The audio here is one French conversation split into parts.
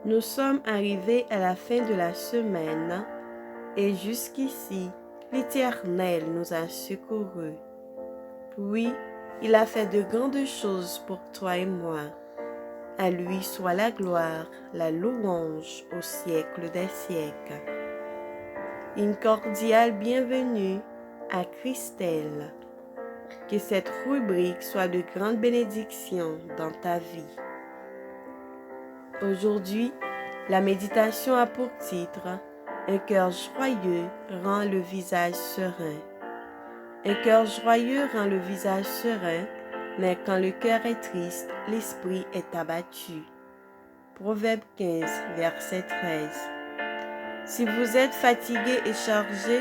Nous sommes arrivés à la fin de la semaine et jusqu'ici, l'Éternel nous a secourus. Oui, il a fait de grandes choses pour toi et moi. À lui soit la gloire, la louange au siècle des siècles. Une cordiale bienvenue à Christelle. Que cette rubrique soit de grande bénédiction dans ta vie. Aujourd'hui, la méditation a pour titre « Un cœur joyeux rend le visage serein ». Un cœur joyeux rend le visage serein, mais quand le cœur est triste, l'esprit est abattu. Proverbe 15, verset 13. Si vous êtes fatigué et chargé,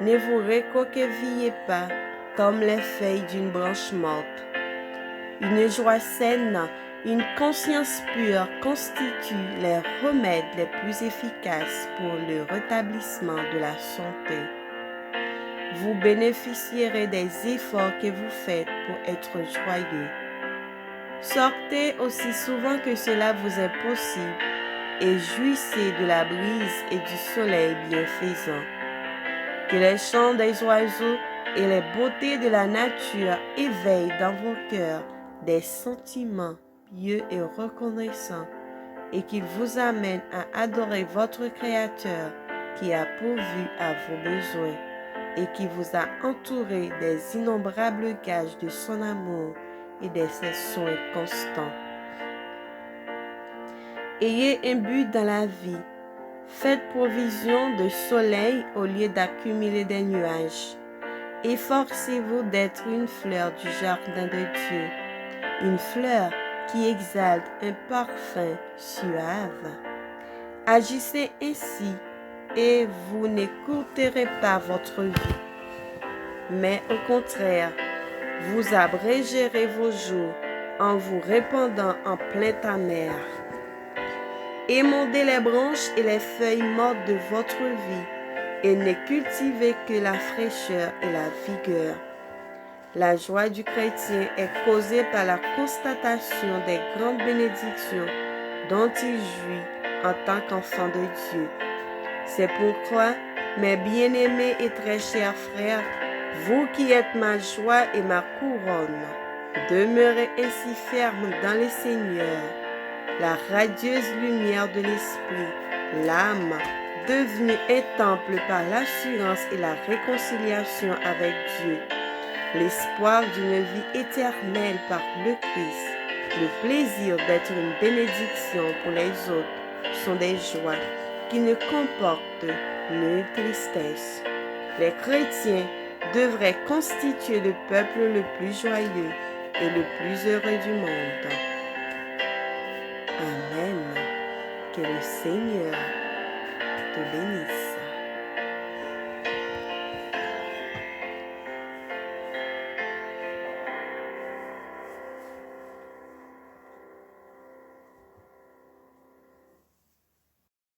ne vous recroquevillez pas comme les feuilles d'une branche morte. Une joie saine, une conscience pure constituent les remèdes les plus efficaces pour le rétablissement de la santé. Vous bénéficierez des efforts que vous faites pour être joyeux. Sortez aussi souvent que cela vous est possible et jouissez de la brise et du soleil bienfaisant. Que les chants des oiseaux et les beautés de la nature éveillent dans vos cœurs des sentiments pieux et reconnaissants et qu'ils vous amènent à adorer votre Créateur qui a pourvu à vos besoins et qui vous a entouré des innombrables gages de son amour et de ses soins constants. Ayez un but dans la vie. Faites provision de soleil au lieu d'accumuler des nuages. Efforcez-vous d'être une fleur du jardin de Dieu, une fleur qui exhalte un parfum suave. Agissez ainsi et vous n'écourterez pas votre vie, mais au contraire, vous abrégerez vos jours en vous répandant en plaintes amères. Émondez les branches et les feuilles mortes de votre vie et ne cultivez que la fraîcheur et la vigueur. La joie du chrétien est causée par la constatation des grandes bénédictions dont il jouit en tant qu'enfant de Dieu. C'est pourquoi, mes bien-aimés et très chers frères, vous qui êtes ma joie et ma couronne, demeurez ainsi fermes dans le Seigneur. La radieuse lumière de l'Esprit, l'âme, devenue un temple par l'assurance et la réconciliation avec Dieu, l'espoir d'une vie éternelle par le Christ, le plaisir d'être une bénédiction pour les autres sont des joies qui ne comportent nulle tristesse. Les chrétiens devraient constituer le peuple le plus joyeux et le plus heureux du monde. Amen. Que le Seigneur te bénisse.